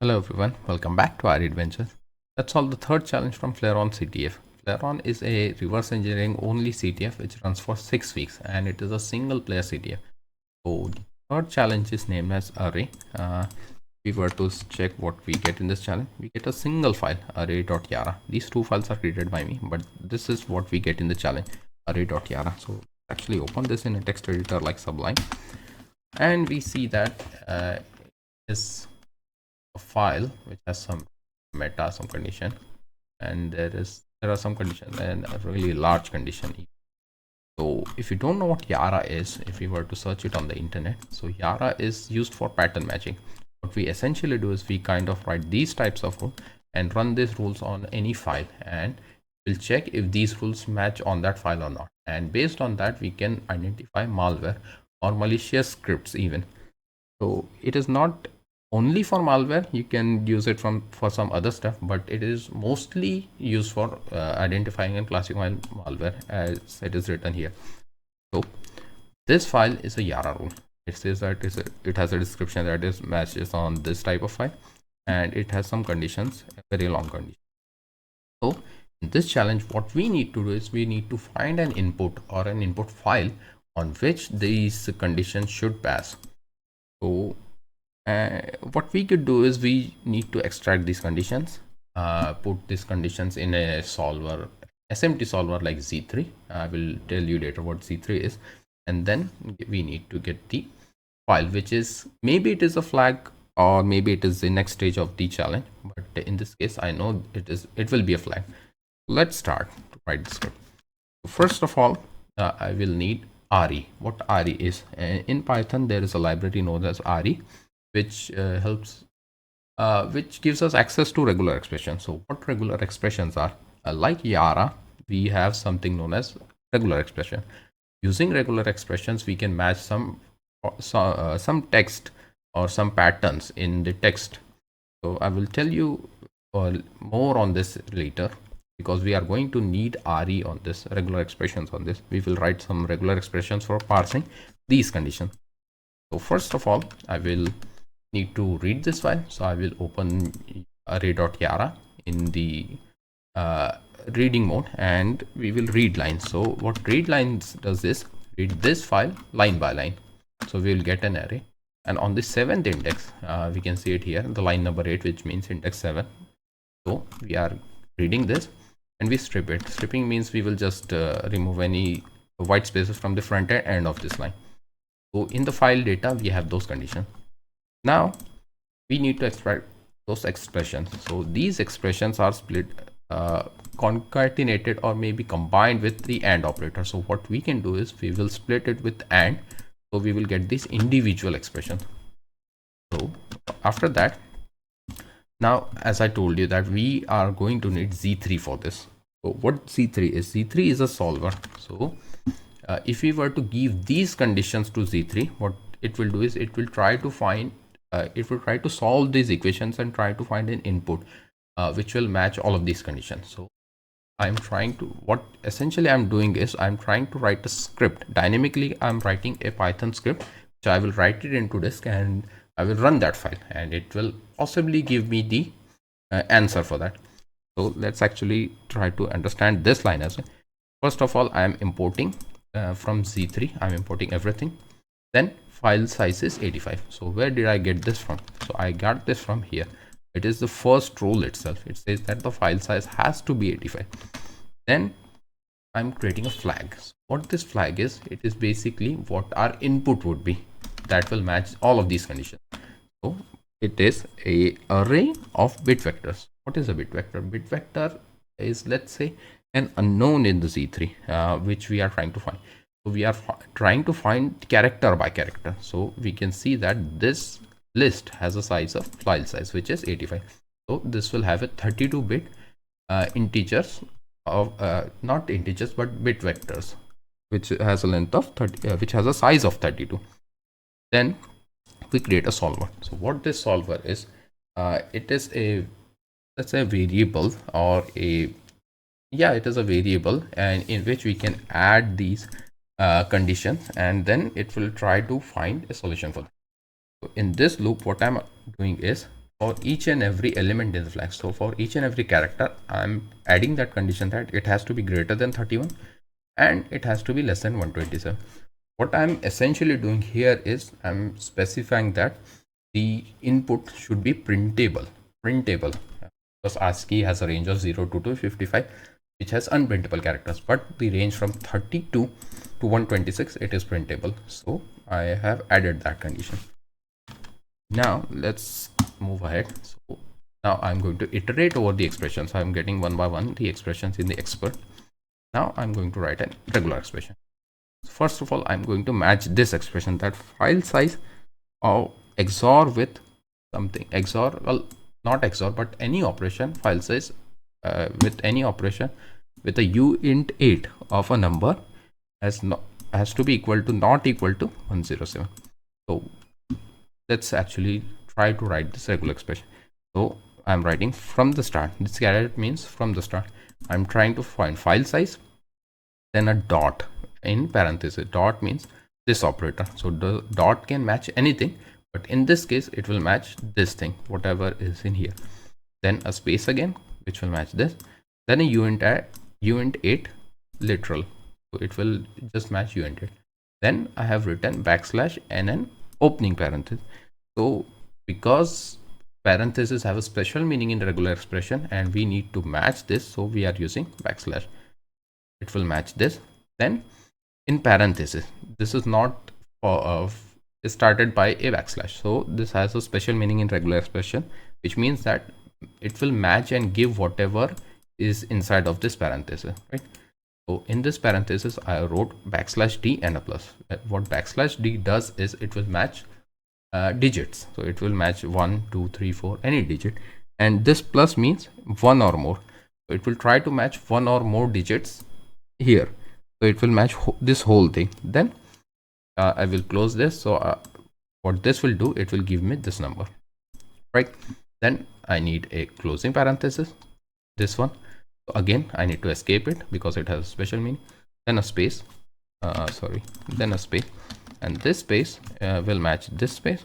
Hello everyone, welcome back to our adventures. Let's solve the third challenge from Flare-on CTF. Flare-on is a reverse engineering only CTF which runs for 6 weeks and it is a single player CTF. So the third challenge is named as array. If we were to check what we get in this challenge, we get a single file, aray.yara. These two files are created by me, but this is what we get in the challenge, aray.yara. So actually open this in a text editor like Sublime, and we see that is a file which has some meta, some condition, and there are some conditions and a really large condition. So if you don't know what YARA is, if we were to search it on the internet, so YARA is used for pattern matching. What we essentially do is we kind of write these types of rules and run these rules on any file, and we'll check if these rules match on that file or not, and based on that we can identify malware or malicious scripts even. So it is not only for malware, you can use it for some other stuff, but it is mostly used for identifying and classifying malware as it is written here. So this file is a YARA rule. It says that it has a description that is matches on this type of file, and it has some conditions, a very long condition. So in this challenge, what we need to do is we need to find an input or an input file on which these conditions should pass. So what we could do is we need to extract these conditions, put these conditions in a solver, SMT solver like Z3. I will tell you later what Z3 is, and then we need to get the file, which is maybe it is a flag or maybe it is the next stage of the challenge, but in this case I know it will be a flag. Let's start to write the script. First of all, I will need RE. What RE is, in Python there is a library known as RE which which gives us access to regular expressions. So what regular expressions are? Like YARA, we have something known as regular expression. Using regular expressions, we can match some text or some patterns in the text. So I will tell you more on this later, because we are going to need RE on this, regular expressions on this. We will write some regular expressions for parsing these conditions. So first of all, I will need to read this file. So I will open array.yara in the reading mode, and we will read lines. So what read lines does is read this file line by line. So we will get an array, and on the 7th index, we can see it here, the line number 8, which means index 7. So we are reading this and we strip it. Stripping means we will just remove any white spaces from the front end of this line. So in the file data, we have those conditions. Now we need to extract those expressions. So these expressions are split, concatenated, or maybe combined with the AND operator. So what we can do is we will split it with AND. So we will get these individual expressions. So after that, now as I told you that we are going to need Z3 for this. So what Z3 is? Z3 is a solver. So if we were to give these conditions to Z3, what it will do is it will try to find it will try to solve these equations and try to find an input which will match all of these conditions. So I'm trying to, what essentially I'm doing is I'm trying to write a script dynamically. I'm writing a Python script, so I will write it into disk and I will run that file, and it will possibly give me the answer for that. So let's actually try to understand this line as well. First of all, I am importing from Z3, I'm importing everything. Then file size is 85. So where did I get this from? So I got this from here. It is the first rule itself. It says that the file size has to be 85. Then I'm creating a flag. So what this flag is, it is basically what our input would be that will match all of these conditions. So it is a array of bit vectors. What is a bit vector? Bit vector is, let's say, an unknown in the Z3 which we are trying to find. So we are trying to find character by character. So we can see that this list has a size of file size which is 85. So this will have a 32-bit integers of not integers but bit vectors, which has a length of 30, which has a size of 32. Then we create a solver. So what this solver is, it is a, let's say, a variable, or a, yeah, it is a variable, and in which we can add these conditions, and then it will try to find a solution for them. So in this loop, what I'm doing is for each and every element in the flag. So for each and every character, I'm adding that condition that it has to be greater than 31 and it has to be less than 127. What I'm essentially doing here is I'm specifying that the input should be printable because ASCII has a range of 0 to 255 which has unprintable characters, but the range from 32 to 126 it is printable. So I have added that condition. Now let's move ahead. So now I'm going to iterate over the expressions. I'm getting one by one the expressions in the expert. Now I'm going to write a regular expression. First of all, I'm going to match this expression, that file size or XOR with something. XOR, well, not XOR, but any operation, file size with any operation with a uint 8 of a number has to be equal to not equal to 107. So let's actually try to write this regular expression. So I'm writing from the start. This caret means from the start. I'm trying to find file size, then a dot in parenthesis. Dot means this operator. So the dot can match anything, but in this case it will match this thing, whatever is in here. Then a space again, which will match this. Then a uint 8 literal. So it will just match uint 8. Then I have written backslash and an opening parenthesis. So because parentheses have a special meaning in regular expression and we need to match this, so we are using backslash. It will match this. Then in parenthesis, this is not started by a backslash, so this has a special meaning in regular expression, which means that it will match and give whatever is inside of this parenthesis, right? So in this parenthesis I wrote backslash d and a plus. What backslash d does is it will match digits, so it will match 1 2 3 4 any digit, and this plus means one or more, so it will try to match one or more digits here, so it will match this whole thing. Then I will close this. So what this will do, it will give me this number, right? Then I need a closing parenthesis, this one. So again I need to escape it because it has a special meaning. Then a space, then a space, and this space will match this space.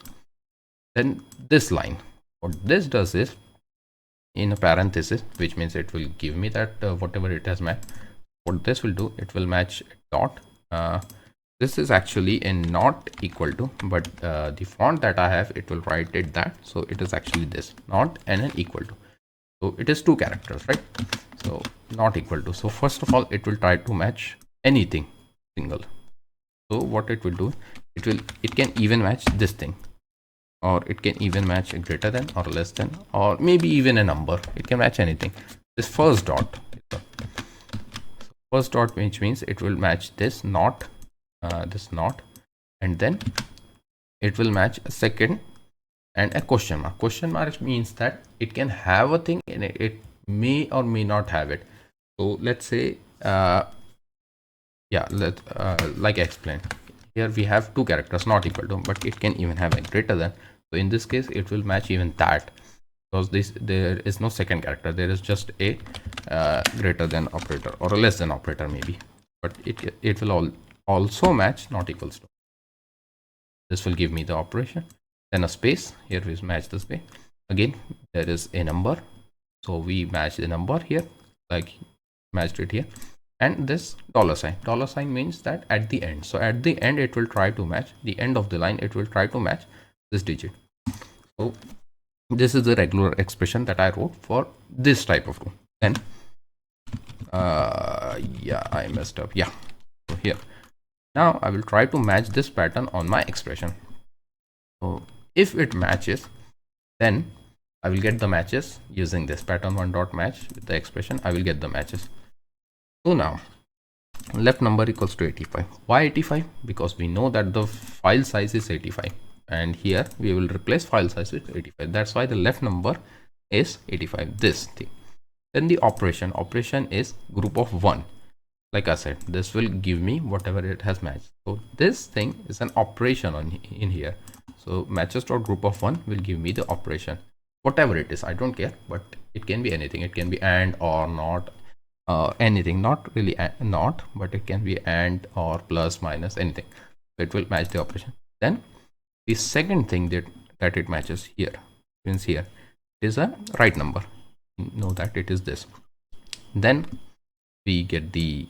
Then this line, what this does is in a parenthesis, which means it will give me that whatever it has matched. What this will do, it will match dot. This is actually a not equal to, but the font that I have, it will write it that, so it is actually this not and an equal to. So it is 2 characters, right? So not equal to. So first of all, it will try to match anything single. So what it will do, it can even match this thing, or it can even match a greater than or less than, or maybe even a number. It can match anything. This first dot, which means it will match this not, and then it will match a second and a question mark. Question mark means that it can have a thing and it may or may not have it. So let's say like I explained, here we have 2 characters not equal to, but it can even have a greater than. So in this case it will match even that, because there is no second character, there is just a greater than operator or a less than operator maybe, but it will also match not equals to. This will give me the operation. Then a space, here we match the space. Again there is a number, so we match the number here, like matched it here. And this $sign means that at the end, so at the end it will try to match the end of the line, it will try to match this digit. So this is the regular expression that I wrote for this type of rule. Then I messed up. So here now I will try to match this pattern on my expression. So if it matches, then I will get the matches using this pattern one dot match with the expression. I will get the matches. So now left number equals to 85. Why 85? Because we know that the file size is 85, and here we will replace file size with 85. That's why the left number is 85, this thing. Then the operation is group of 1. Like I said, this will give me whatever it has matched. So this thing is an operation in here. So matches dot group of 1 will give me the operation, whatever it is, I don't care, but it can be anything. It can be and or not, anything, not really not, but it can be and or plus minus, anything. So it will match the operation. Then the second thing that it matches here means here it is a right number. Know that it is this. Then we get the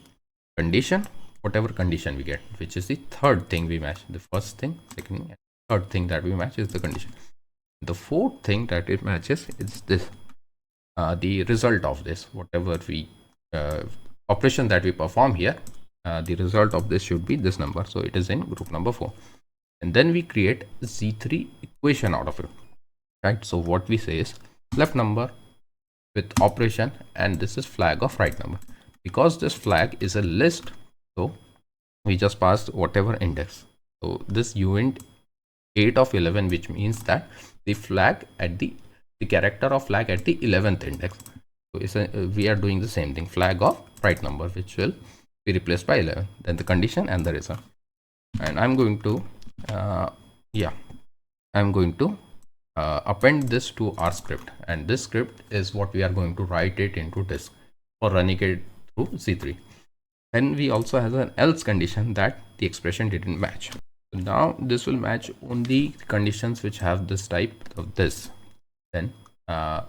condition, whatever condition we get, which is the third thing we match. The first thing, second thing, and third thing that we match is the condition. The fourth thing that it matches is this, the result of this, whatever we operation that we perform here, the result of this should be this number. So it is in group number 4, and then we create Z3 equation out of it, right? So what we say is left number with operation, and this is flag of right number. Because this flag is a list, so we just passed whatever index. So this uint 8 of 11, which means that the flag at the character of flag at the 11th index. So we are doing the same thing, flag of right number, which will be replaced by 11, then the condition and the result. And I'm going to append this to our script, and this script is what we are going to write it into disk for running it through Z3. Then we also have an else condition that the expression didn't match. So now this will match only conditions which have this type of this. Then if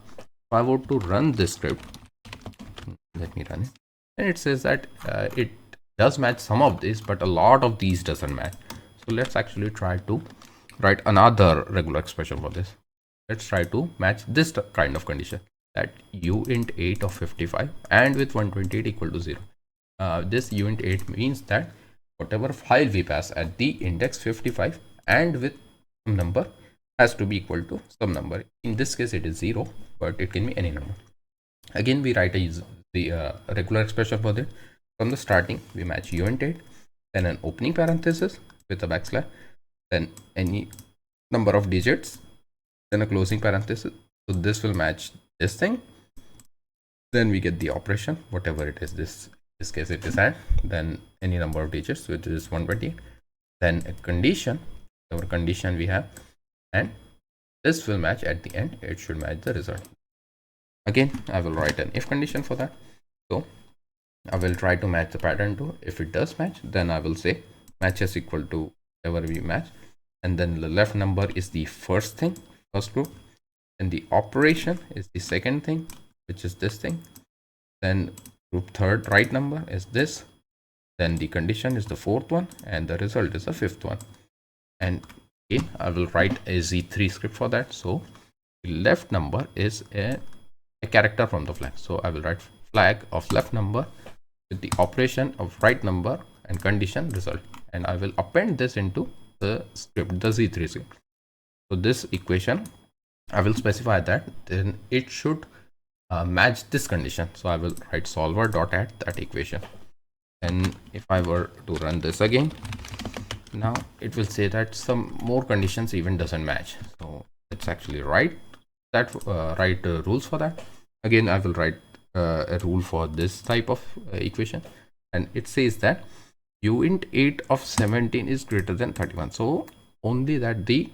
I were to run this script, let me run it, and it says that it does match some of these, but a lot of these doesn't match. So let's actually try to write another regular expression for this. Let's try to match this kind of condition, that uint 8 of 55 and with 128 equal to 0. This uint 8 means that whatever file we pass at the index 55 and with some number has to be equal to some number. In this case it is 0, but it can be any number. Again we write the regular expression for this. From the starting we match uint 8, then an opening parenthesis with a backslash, then any number of digits, then a closing parenthesis. So this will match this thing. Then we get the operation, whatever it is. This case it is add, then any number of digits, which is 120, then a condition, whatever condition we have, and this will match at the end. It should match the result. Again I will write an if condition for that. So I will try to match the pattern to. If it does match, then I will say matches equal to whatever we match, and then the left number is the first thing, first group, and the operation is the second thing, which is this thing, then group third right number is this, then the condition is the fourth one, and the result is the fifth one. And again I will write a Z3 script for that. So the left number is a character from the flag, so I will write flag of left number with the operation of right number and condition result, and I will append this into the script, the Z3 script. So this equation I will specify that then it should match this condition. So I will write solver dot add that equation, and if I were to run this again, now it will say that some more conditions even doesn't match. So let's actually write that rules for that. Again I will write a rule for this type of equation, and it says that uint 8 of 17 is greater than 31. So only that the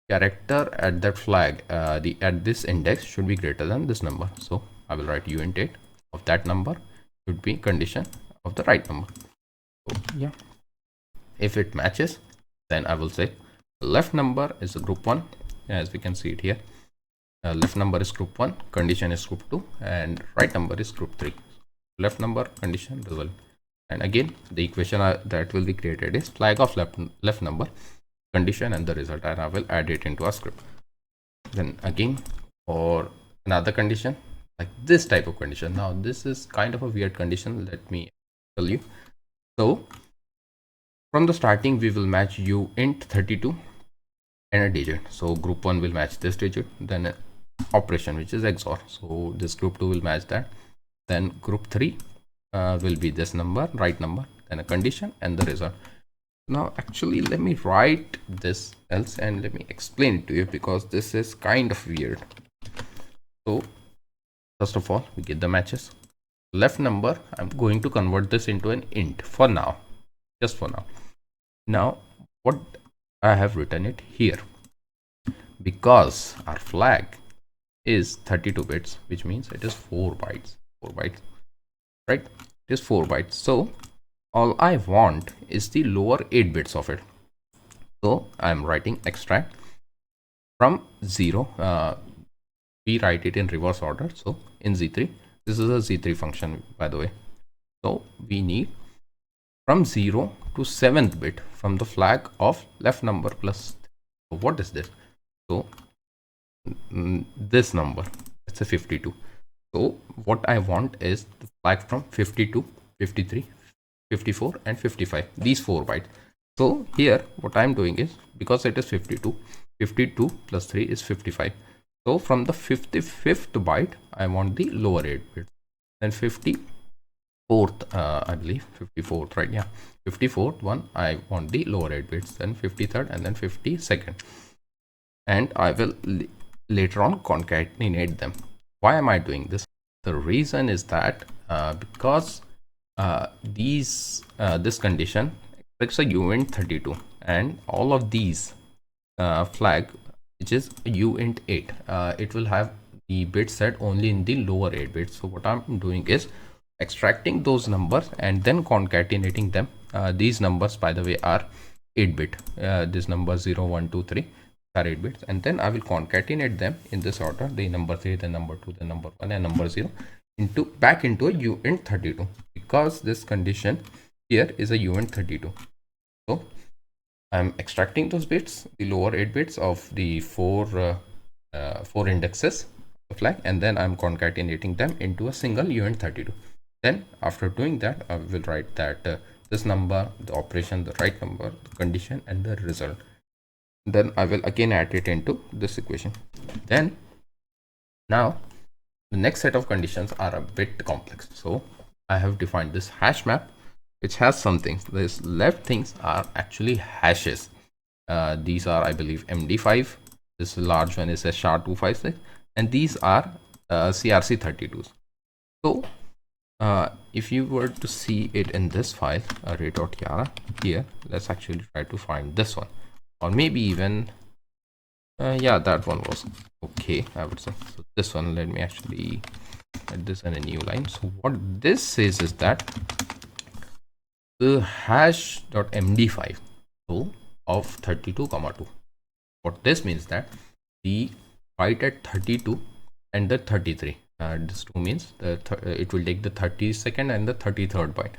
character at that flag at this index should be greater than this number. So I will write uint 8 of that number should be condition of the right number. So yeah, if it matches, then I will say left number is a group 1, as we can see it here. Left number is group 1, condition is group 2, and right number is group 3. Left number, condition, result. And again the equation that will be created is flag of left number, condition, and the result, and I will add it into our script. Then again for another condition, like this type of condition. Now this is kind of a weird condition, let me tell you. So from the starting we will match uint 32 and a digit. So group 1 will match this digit, then an operation which is XOR. So this group 2 will match that, then group 3 will be this number, right number, then a condition and the result. Now actually let me write this else and let me explain it to you, because this is kind of weird. So first of all we get the matches. Left number, I'm going to convert this into an int for now, just for now. Now what I have written it here, because our flag is 32 bits, which means it is 4 bytes, right? It is 4 bytes. So all I want is the lower 8 bits of it. So I'm writing extract from 0 we write it in reverse order. So in Z3, this is a Z3 function, by the way. So we need from 0 to 7th bit from the flag of left number plus. So what is this? So this number, it's a 52. So what I want is the flag from 52, 53, 54 and 55, these 4 bytes. So here what I'm doing is, because it is 52, 52 plus 3 is 55. So from the 55th byte, I want the lower 8 bits. Then 54th, I believe 54th, right? Yeah, 54th one, I want the lower 8 bits. Then 53rd and then 52nd. And I will later on concatenate them. Why am I doing this? The reason is that because this condition expects a uint 32, and all of these flag, which is uint 8, it will have the bit set only in the lower 8 bits. So what I'm doing is extracting those numbers and then concatenating them. These numbers, by the way, are 8 bit. This number 0, 1, 2, 3 are 8 bits, and then I will concatenate them in this order: the number 3, the number 2, the number 1 and number 0 back into a uint 32, because this condition here is a uint 32. So I'm extracting those bits, the lower 8 bits of the four indexes of flag, and then I'm concatenating them into a single uint 32. Then after doing that, I will write that this number, the operation, the right number, the condition and the result. Then I will again add it into this equation. Then now the next set of conditions are a bit complex. So I have defined this hash map, which has some things. These left things are actually hashes. These are, I believe, MD5. This large one is a SHA-256, and these are CRC32s. So if you were to see it in this file, array.yara, here, let's actually try to find this one. Or maybe even yeah, that one was okay, I would say. So this one, let me actually add this in a new line. So what this says is that the hash.md5 so of 32, 2. What this means that the byte at 32 and the 33, this 2 means it will take the 32nd and the 33rd byte.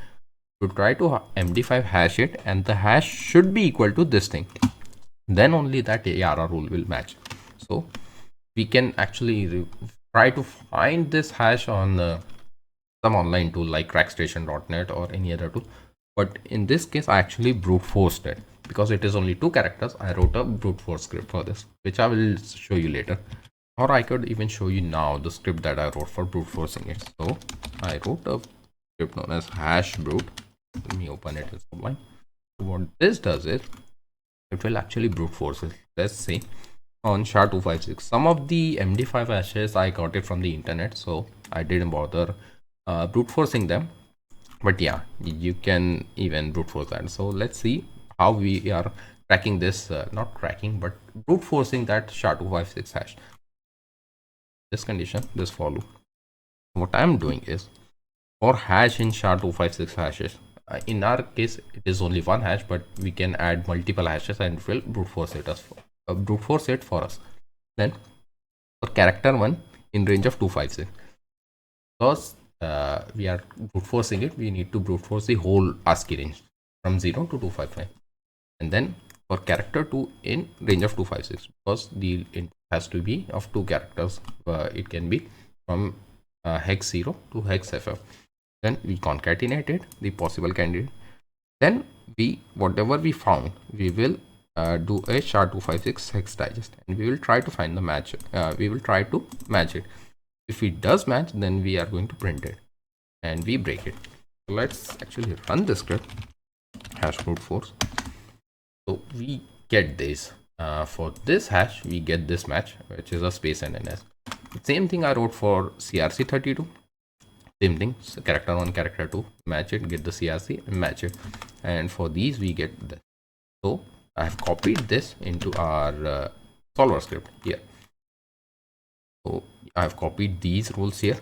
To try to md5 hash it, and the hash should be equal to this thing, then only that YARA rule will match. So we can actually try to find this hash on some online tool like crackstation.net or any other tool, but in this case I actually brute forced it because it is only 2 characters. I wrote a brute force script for this, which I will show you later, or I could even show you now the script that I wrote for brute forcing it. So I wrote a script known as hash brute. Let me open it in Sublime. So what this does is it will actually brute force it. Let's say on SHA-256, some of the MD5 hashes I got it from the internet, so I didn't bother brute forcing them. But yeah, you can even brute force that. So let's see how we are cracking this, not cracking, but brute forcing that SHA-256 hash. This condition, this for loop. What I'm doing is, for hash in SHA-256 hashes, in our case it is only one hash, but we can add multiple hashes and it will brute force it for us. Then for character 1 in range of 256, because we are brute forcing it, we need to brute force the whole ASCII range from 0 to 255. And then for character 2 in range of 256, because the input has to be of 2 characters, it can be from hex 0 to hex ff. Then we concatenated the possible candidate. Then whatever we found, we will do a SHA-256 hex digest, and we will try to find the match. We will try to match it. If it does match, then we are going to print it, and we break it. So let's actually run the script, hash brute force. So we get this. For this hash, we get this match, which is a space and an S. The same thing I wrote for CRC32. Same thing, so character 1, character 2, match it, get the CRC and match it. And for these we get this. So I have copied this into our solver script here. So I have copied these rules here.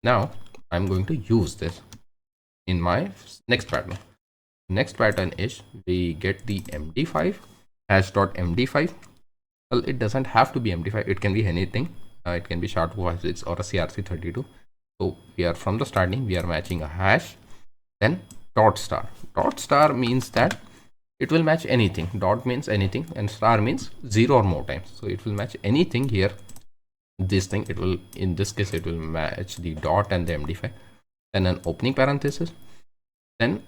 Now I'm going to use this in my next pattern. Next pattern is we get the MD5 hash.md5. Well, it doesn't have to be MD5, it can be anything. It can be SHA-256 or a CRC32. So we are from the starting, we are matching a hash, then dot star. Dot star means that it will match anything. Dot means anything and star means 0 or more times. So it will match anything here. This thing, it will, in this case, it will match the dot and the MD5. Then an opening parenthesis. Then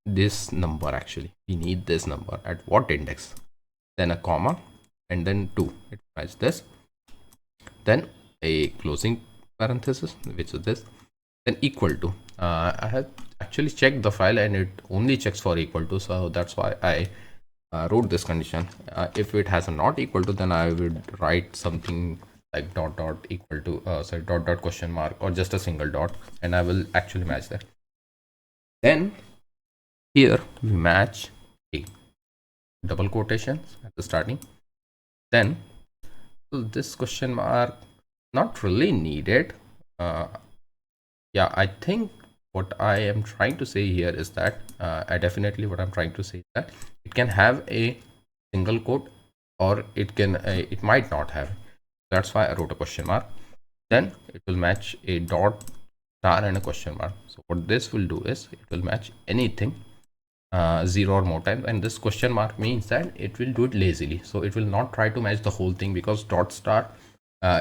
this number, actually, we need this number at what index. Then a comma and then 2. It matches this. Then a closing parenthesis, which is this. Then equal to. I have actually checked the file and it only checks for equal to, so that's why I wrote this condition. If it has a not equal to, then I would write something like dot dot equal to dot dot question mark or just a single dot, and I will actually match that. Then here we match a double quotations at the starting. Then so this question mark not really needed. Yeah, I think what I am trying to say here is that what I'm trying to say is that it can have a single quote or it might not have. That's why I wrote a question mark. Then it will match a dot star and a question mark. So what this will do is it will match anything 0 or more times, and this question mark means that it will do it lazily. So it will not try to match the whole thing, because dot star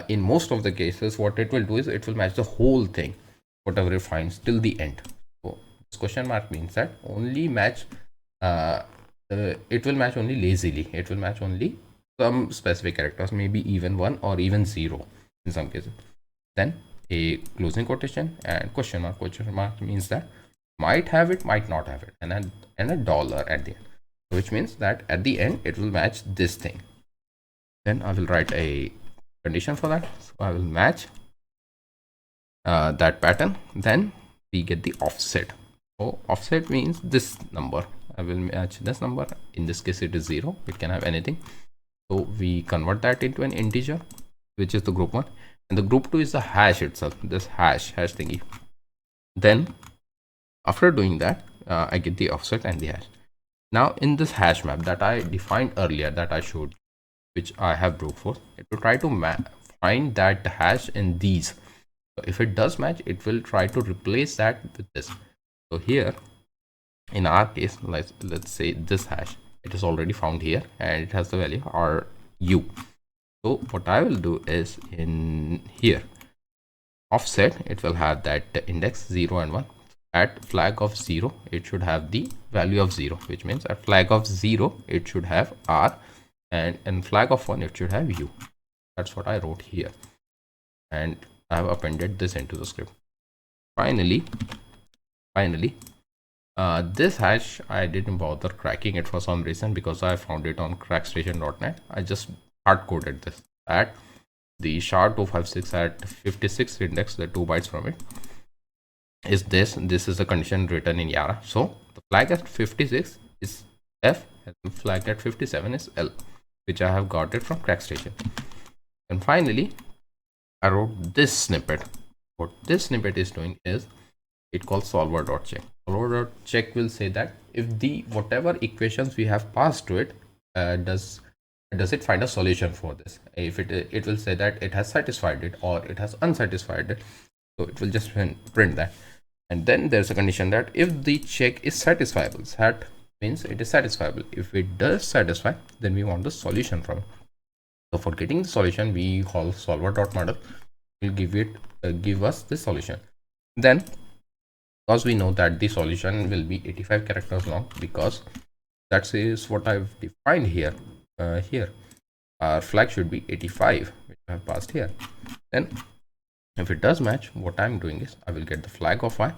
in most of the cases what it will do is it will match the whole thing, whatever it finds till the end. So this question mark means that only match it will match only lazily. It will match only some specific characters, maybe even 1 or even 0 in some cases. Then a closing quotation and question mark. Question mark means that might have it, might not have it, and a dollar at the end, which means that at the end it will match this thing. Then I will write a condition for that. So I will match that pattern. Then we get the offset. So offset means this number. I will match this number. In this case it is 0. It can have anything. So we convert that into an integer, which is the group 1, and the group 2 is the hash itself, this hash thingy. Then after doing that, I get the offset and the hash. Now in this hash map that I defined earlier, that I showed you, which I have brute force, it will try to find that hash in these. So if it does match, it will try to replace that with this. So here in our case, let's say this hash, it is already found here and it has the value RU. So what I will do is in here offset, it will have that index 0 and 1. At flag of 0, it should have the value of 0, which means at flag of 0 it should have R, and flag of 1 it should have U. That's what I wrote here, and I have appended this into the script. Finally this hash, I didn't bother cracking it for some reason, because I found it on crackstation.net. I just hard coded this at the SHA-256 at 56 index, the 2 bytes from it is this is a condition written in YARA. So the flag at 56 is F and the flag at 57 is L, which I have got it from crackstation. And finally I wrote this snippet. What this snippet is doing is it calls solver.check. Solver.check will say that if the whatever equations we have passed to it, does it find a solution for this. If it will say that it has satisfied it or it has unsatisfied it, so it will just print that. And then there's a condition that if the check is satisfiable, sat means it is satisfiable. If it does satisfy, then we want the solution from it. So for getting the solution, we call solver.model will give us the solution. Then because we know that the solution will be 85 characters long, because that is what I've defined here. Here our flag should be 85, which I have passed here. Then if it does match, what I'm doing is I will get the flag of I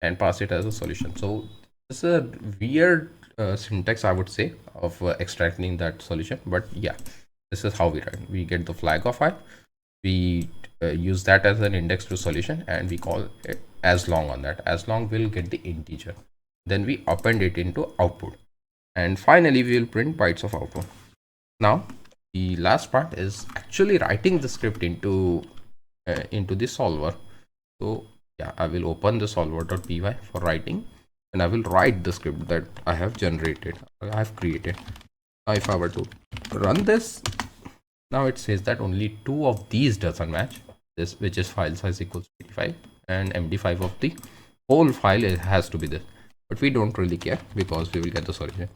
and pass it as a solution. So this is a weird syntax, I would say, of extracting that solution, but yeah, this is how we write. We get the flag of I, we use that as an index to solution, and we call it as long on that. As long will get the integer, then we append it into output, and finally we will print bytes of output. Now the last part is actually writing the script into the solver. So yeah, I will open the solver.py for writing, and I will write the script that I have generated, I have created. Now if I were to run this, Now it says that only two of these doesn't match, this which is file size equals 85 and MD5 of the whole file has to be this, but we don't really care because we will get the solution.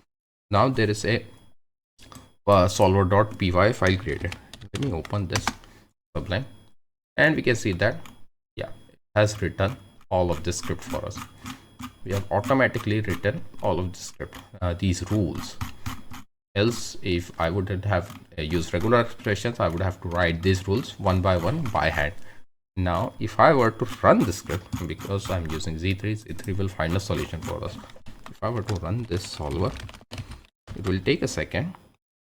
Now there is a solver.py file created. Let me open this Sublime and we can see that yeah, it has written all of this script for us. We have automatically written all of the script, these rules. Else if I wouldn't have used regular expressions, I would have to write these rules one by hand. Now if I were to run the script, because I'm using z3 will find a solution for us. If I were to run this solver, it will take a second.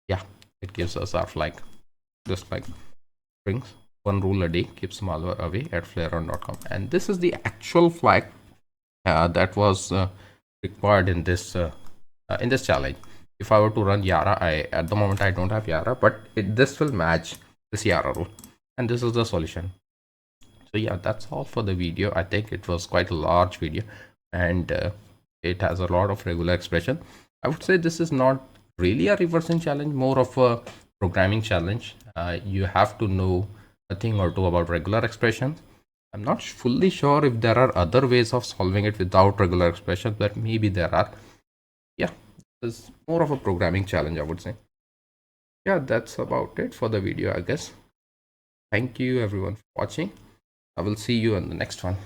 Yeah, it gives us our flag, just like strings, one rule a day keeps malware away at flareon.com. And this is the actual flag that was required in this challenge. If I were to run YARA, at the moment I don't have YARA, but this will match this YARA rule, and this is the solution. So yeah, that's all for the video. I think it was quite a large video, and it has a lot of regular expression. I would say this is not really a reversing challenge, more of a programming challenge. You have to know a thing or two about regular expressions. I'm not fully sure if there are other ways of solving it without regular expressions, but maybe there are. Yeah, it's more of a programming challenge, I would say. Yeah, that's about it for the video, I guess. Thank you everyone for watching. I will see you in the next one.